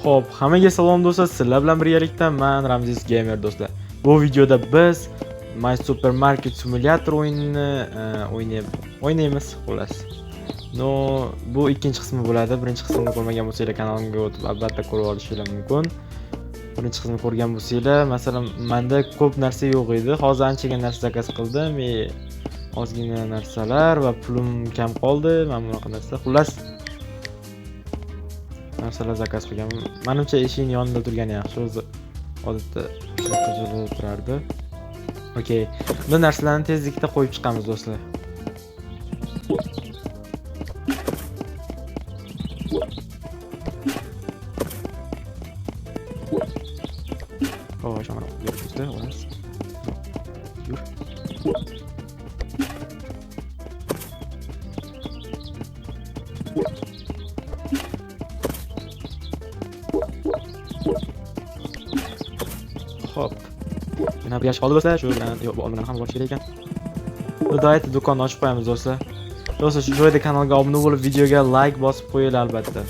Xo'p, hammaga salom do'stlar. Sizlar bilan birgalikda men Ramziz Gamer do'stlar. Bu videoda biz My Supermarket Simulator o'yinini o'ynaymiz xolos. No, bu ikkinchi qismi bo'ladi. Birinchi qismini ko'rmagan bo'lsanglar kanalimga o'tib albatta ko'rib olishingiz mumkin. Birinchi qismini ko'rgan bo'lsanglar, masalan, menda ko'p narsa yo'q edi. Hozir anchaga narsa zakaz qildim. Ozgina narsalar va pulim kam qoldi. Mana bunaqa narsa. Xullas narsalar zakaz qilganman. Menimcha eshikning yonida turgani yaxshi. O'zi odatda shunaqa joyda turardi. Okey. Bu narsalarni tezlikda qo'yib chiqamiz do'stlar. Xo'sh, mana yuribdi, olas. Yur. Xo'p. Mana bu yosh qoldi bo'lsa, shu bilan yo'q, bu olmadan ham borish kerak ekan. Do'ayt do'konni ochib qo'yamiz do'stlar. Do'stlar, shu joyda kanalga obuna bo'lib, videoga like bosib qo'yinglar albatta.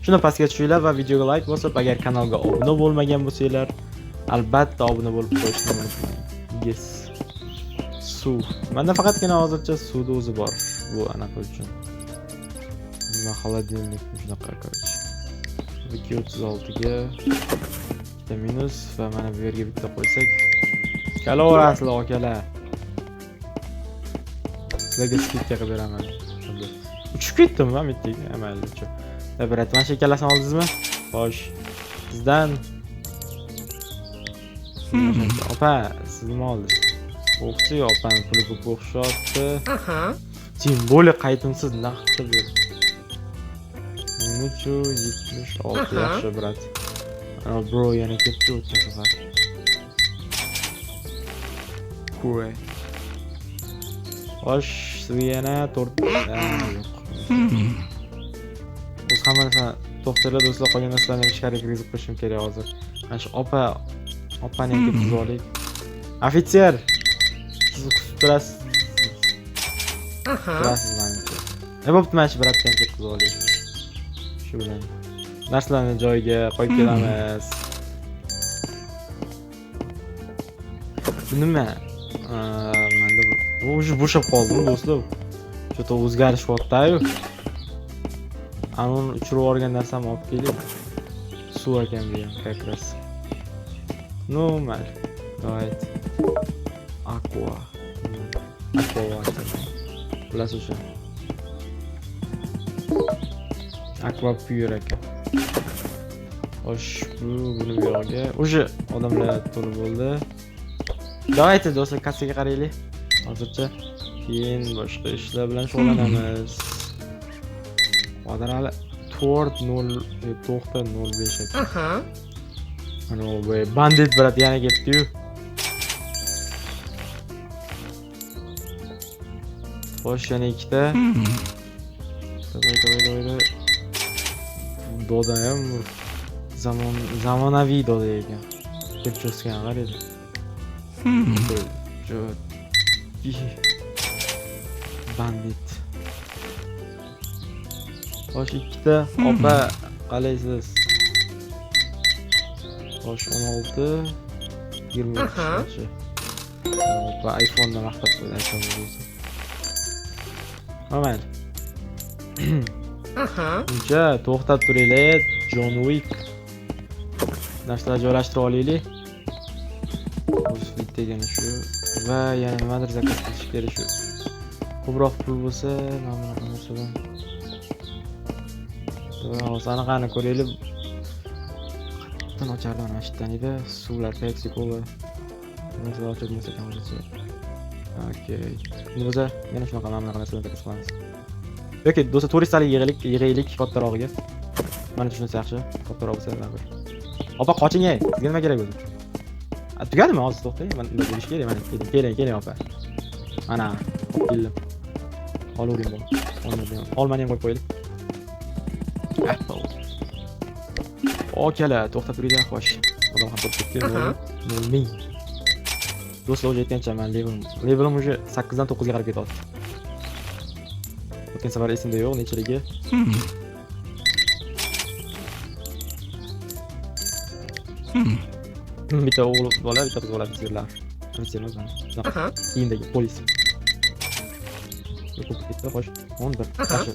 Shuni pastga tushinglar va videoga like bosib, agar kanalga obuna bo'lmagan bo'lsanglar, albatta obuna bo'lib qo'yishni unutmang. Yes. Suv. Menda faqatgina hozircha suvni o'zi bor. Bu anaqa uchun. Va xolodilnik shunaqa ko'rish. 236 ga bitta minus va mana bu yerga bitta qo'ysak, kalaverasizlar akalar. Sizlarga skidka qilib beraman. Uchib ketdim va mittiga, mayli-chi. Brat, mana shu ikkalasini oldingizmi? Xo'sh. Sizdan opa, siz nima oldingiz? O'xshi, opani puli ko'p o'xshatdi. Simbolik qaytimsiz naqd qilib ber. 1376 yaxshi brat. Ana bro yana ketdi o'tgan safar. Kure. Xo'sh, siz yana 4 yo'q. O'z hamma narsa to'xtanglar do'stlar, qolgan narsalarni ichkariga kirgizib qo'yishim kerak hozir. Mana shu opani ketib olaylik. Ofitser. Siz kutib turasiz. Turasiz menimcha. Ne bo'pti, mana shu bratdan ketib olaylik. Shu bilan narsalarni joyiga qo'yib kelamiz. Bu nima? Menda bu bo'shab qoldim do'stlar. Juda o'zgarish bo'pti-yu. Anun uchirib olgan narsamni olib kelib. Suv ekan bu ham kakras. Normal. Right. Aqua water. Bilasiz o'sha. Aqua pure ekan. Xo'sh, buni bu yerga o'sha odamlar to'lib bo'ldi. Davaydi do'stlar, kassaga qaraylik. Hozircha keyin boshqa ishlar bilan shug'ullanamiz. Quadrali 4.0.05 ekan. Mana bu bandit brat yana ketdi-yu. Xo'sh, yana ikkita. Davay. Doda ham zamonaviy doda ekan. Ketchosgan qaraydi. Bandit. Xo'sh, ikkita. Opa, qalaysiz? Xo'sh, 16, 23. Opa, iPhone'dan maqtab qo'ygan bo'lsa. Aman. Uncha to'xtab turinglar, John Wick. Narsalar joylashtirib olaylik. O'z degani shu va yana nimadir zakaz qilish kerak shu. Ko'proq pul bo'lsa, mana bunaqa narsadan. Va anaqani ko'raylik. Qatdan ochardim mana shu yerdan edi. Suvlar, Pepsi Cola. Narsalar ochib bo'lsa kamolcha. Okey. Endi bo'lsa, yana shunaqa mana bunaqa narsalarni zakaz qilamiz. Yoki do'stlar, turistlarga yig'aylik kattarog'iga. Mana shunisi yaxshi. Kattaroq bo'lsa mana bir. Opa, qoching ey. Sizga nima kerak o'zi? Tugadimi? Hozir to'xtang. Men nima bo'lish kerak? Mana keling opa. Mana, olib keldim. Olavering bu. Olmani ham qo'yib qo'yaylik. Okey, to'xtab turinglar, xo'sh. Odam ham to'xtab ketdi. 1000. Do'stlar, o'zi aytgancha men levelim уже 8 dan 9 ga qarab ketyapti. O'tgan safar esimda yo'q, nechaligi. Bitta o'g'il bola, bitta qiz bola ofitserlar. Ofitser emas, shunaqa kiyimdagi polis. Yo'q, bitta xo'sh, 11. Yaxshi.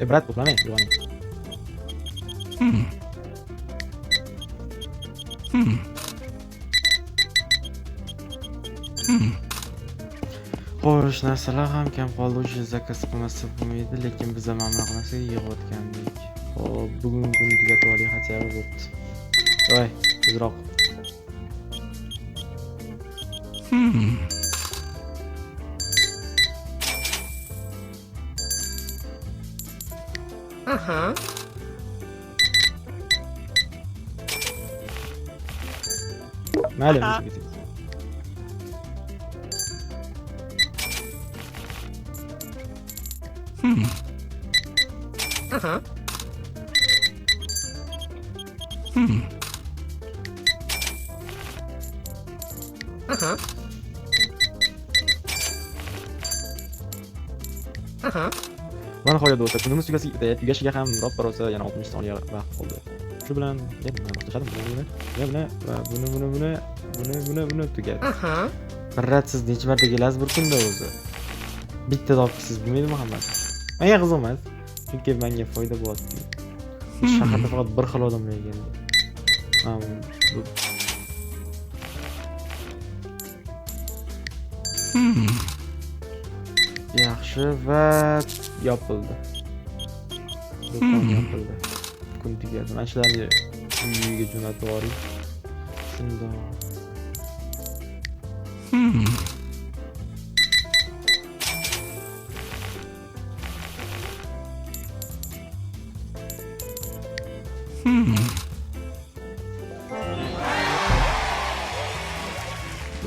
Ibrat to'plamang, yo'g'oning. Xo'sh, narsalar ham kam qoldi, o'sha zakaz qilmasa bo'lmaydi, lekin biz ham mana bunaqa narsaga yig'ayotgandik. Xo'p, bugungi kun tugatib oling, хотя бы bo'pti. Voy, tezroq. Mayli, keting. Mana nihoyat do'stlar, kunimiz tugashiga ham ro'ppa-rosa yana 60 soniya vaqt qoldi. Shu bilan buni tugadi. Birrat siz necha marta kelasiz bir kunda o'zi? Bitta topsiz bo'lmaydi Muhammad. Menga qiziq emas, chunki menga foyda bo'lyapti. Shaharda faqat bir xil odamlar ekan. Yaxshi va yopildi. Do'kon yopildi. Kun tugadi. Mana shularni uyiga jo'natib yuboring. Shundoq.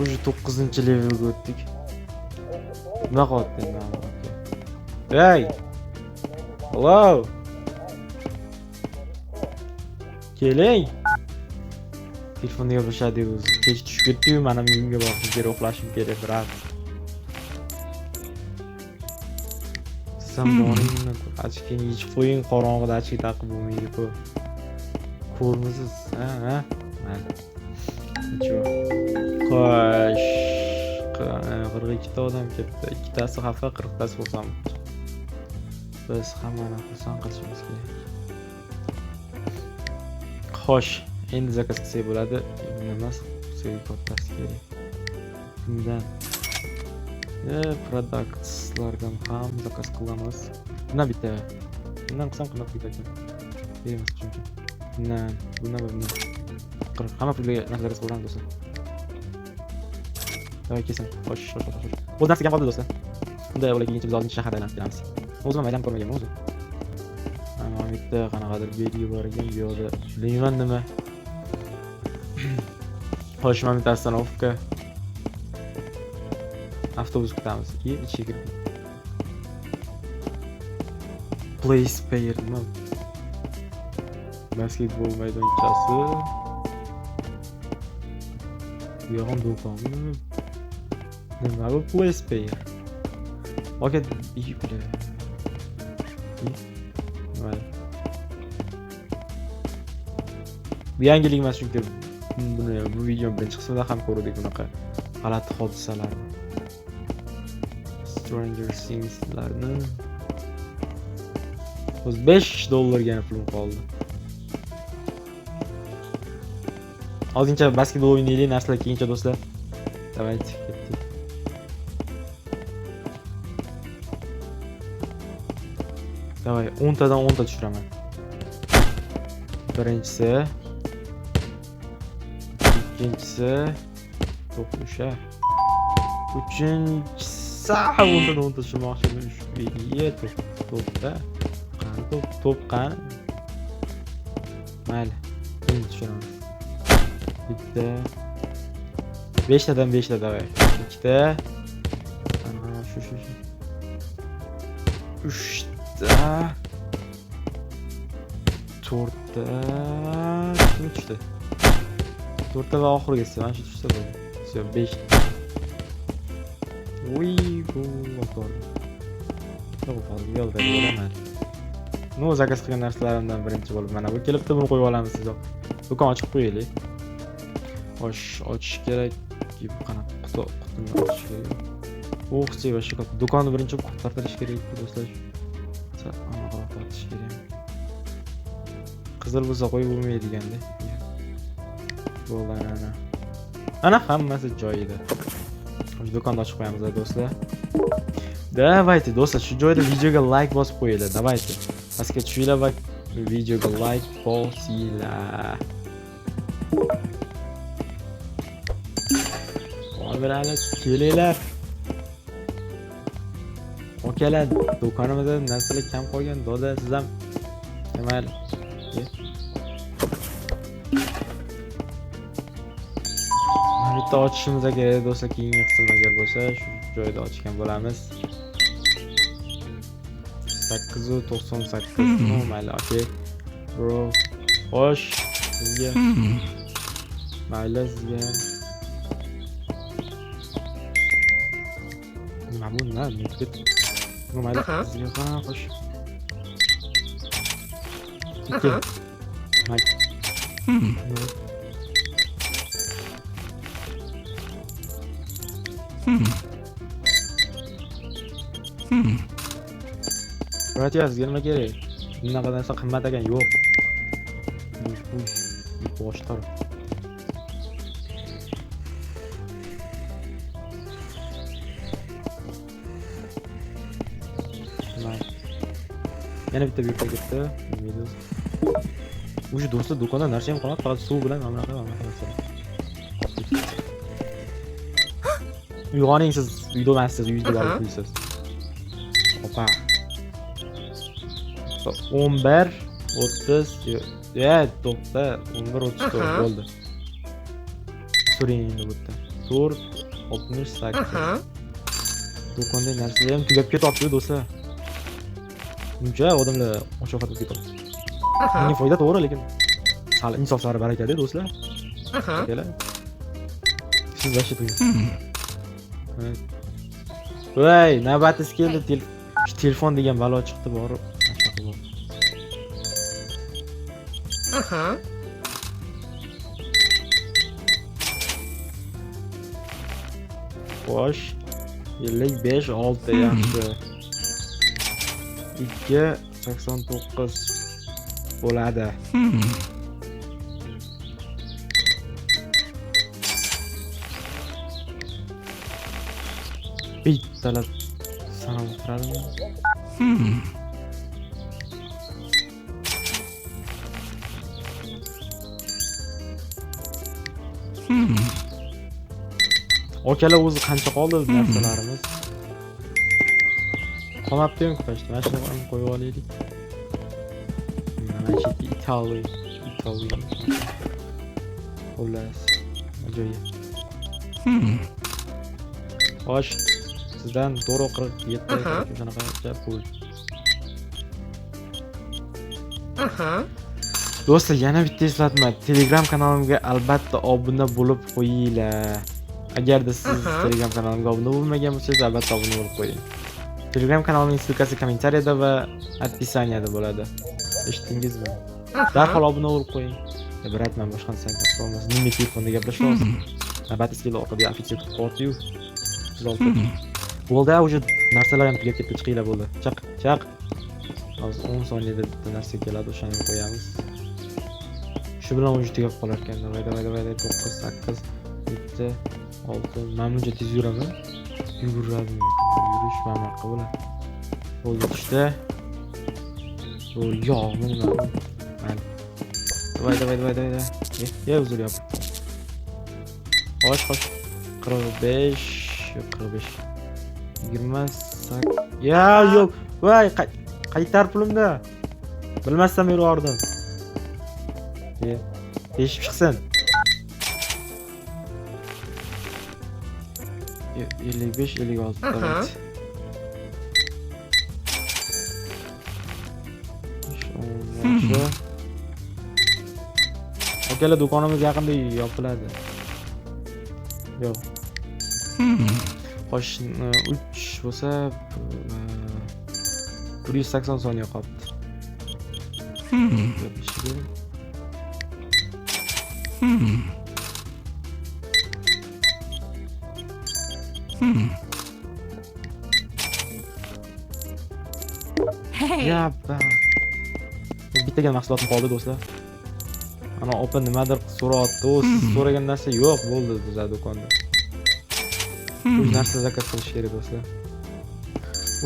Уже 9-levelga o'tdik. Nima qilyapti endi? Hey! Hello! Keling! Telefonga gaplashadi o'zi. Kech tushib ketdi-yu, mana uyimga borib kerak, uxlashim kerak, brat. Siz boringmi? Achkini yechib qo'ying, qorong'ida achki taqib bo'lmaydi-ku. Ko'rmisiz? Ha? Mayli. Nechun? Xo'sh. 42 ta odam ketdi. Ikkitasi xafa, 40 tasi xursand. Biz hammani xursand qilishimiz kerak. Xo'sh, endi zakaz qilsak bo'ladi. Emas, sertifikatasi kerak. Bundan productslardan ham zakaz qilamiz. Bundan bitta. Bundan qilsam qanday ketadi? Beramiz chunki. Bundan. Hamma pulga narsalar qilamiz do'stlar. Davay kesin. Xo'sh. Bu narsa ham qoldi do'stlar. Bunday o'ylagancha biz oldinchi shaharda aylantiramiz. O'zim ham aylanib ko'rmaganman o'zi. Mana bitta qanaqadir belgi bor ekan, bu yoqda bilmayman nima. Xo'sh, mana bitta ostanovka. Avtobus kutamiz. Ichiga kirib. Play Space nima? Basketbol maydonchasi. Bu yo'g'on do'konmi? Nima bu Play Space? Okey, yukla. Mayli. Bu yangilik emas chunki bu video birinchi qismida ham ko'rdik bunaqa g'alati hodisalarni. Stranger Things'larni. O'z $5 pulim qoldi. Hozircha basketbol o'ynaylik, narsalar keyincha do'stlar. Давайте ketdik. Davay, 10 tadan 10 ta tushiraman. Birinchisi, ikkinchisi, to'p o'sha. Uchinchisi, 10 tadan 10 ta tushirmoqchiman. To'pda. Qani to'p qani? Mayli, endi tushiraman. Bitta. 5 tadan 5 ta davay. Ikkita. Ana shu. 3 ta. 4 ta. Kim tushdi? 4 ta va oxirgisi. Mana shu tushsa bo'ladi. Все, 5. Uy, bu motor. Yo'q, hozir yo'lda bo'laman. No, zakaz qilgan narsalarimdan birinchi bo'lib mana bu kelibdi, buni qo'yib olamiz sizga. Do'kon ochib qo'yaylik. Ochish kerak. Bu qanaqa qutini ochish kerak. O'xshi va shu do'konni birinchi tartirish kerak do'stlar. Anaqa tortish kerak. Qizil bo'lsa qo'yib bo'lmaydiganda. Bo'ldi ana. Ana hammasi joyida. Do'konni ochib qo'yamiz do'stlar. Давайте, do'stlar, shu joyda videoga like bosib qo'yinglar. Давайте. Pastga tushinglar va videoga like bosinglar. Obrali kelinglar. Okalar, do'konimizda narsalar kam qolgan. Doda, siz ham mayli. Bitta ochishimiz kerak do'stlar, keyingi qism agar bo'lsa shu joyda ochgan bo'lamiz. 898 mayli, okey. Bro, xo'sh, sizga mayli, sizga nima bu, nima mayli, sizga qana, xo'sh. Okey. Mayli. Bratya, sizga nima kerak? Bunaqa narsa qimmat ekan, yo'q. Bosh taraf. Yana bitta buyurtma ketdi. O'sha do'stlar do'konda narsa ham qoladi, faqat suv bilan mana bunaqa narsa. Uyg'oning, siz uyda emassiz, uyda borib qo'ysiz. Opa. 11 30 to'xta, 11 34 bo'ldi. So'ring endi bu yerda. 4 68. Do'konda narsalar ham tugab ketyapti do'stlar. Buncha odamlar osh ovqat olib ketyapti. Bunga foyda to'g'ri, lekin sal insoflari barakali do'stlar. Kelar. Siz vashi turing. Voy, navbatingiz keldi. Telefon degan balo chiqdi, borib. Xo'sh, 55 6 yaxshi. 2 89 bo'ladi. Bittalar sanab turadimi? Okalar o'zi qancha qoldi narsalarimiz? Qolmabdi-ku pashta. Mana shuni ham qo'yib olaylik. Mana shu Italiya. Xullas, ajoyib. Xo'sh, sizdan 47 shunaqacha pul. Do'stlar, yana bitta eslatma. Telegram kanalimga albatta obuna bo'lib qo'yinglar. Agarda siz Telegram kanalimga obuna bo'lmagan bo'lsangiz, albatta obuna bo'lib qo'ying. Telegram kanalining ссылкасы kommentariyada va описаниеda bo'ladi. Eshitdingizmi? Darhol obuna bo'lib qo'ying. Biratman boshqa narsa bo'lmasa, nima telefonda gaplashyapsiz? Navbatingizga orqada ofitser qo'yib bo'ldi, уже narsalar ham tugab ketib chiqinglar bo'ldi. Chaq. Hozir 10 soniyada bitta narsa keladi, o'shani qo'yamiz. Shu bilan уже tugab qolar ekan. Davay 9 8 7 6. Mamnuncha tez yuraman. Yuguradim. Yurish mamaqqa bo'ladi. Bo'ldi işte. Bu yog'mi nima? Davay. Ya uzr yap. Xo'sh. 45 28. Ya yo'q. Voy, qaytar pulimni. Bilmasam yurardim. Teshib chiqsin. 55 56 davay. Shu. Akalar, do'konimiz yaqinda yopiladi. Yo'q. Xo'sh, 3 bo'lsa 180 soniya qolibdi. Yappa. Bittaga mahsulotim qoldi do'stlar. Ana opa nimadir so'rayapti. U siz so'ragan narsa yo'q bo'ldi bizlar do'konda. Bu narsa zakaz qilish kerak do'stlar.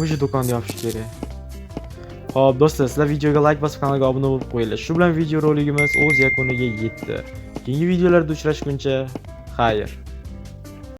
O'sha do'konni yopish kerak. Xo'p, do'stlar, sizlar videoga like bosib kanalga obuna bo'lib qo'yinglar. Shu bilan video roligimiz o'z yakuniga yetdi. Keyingi videolarda uchrashguncha, xayr.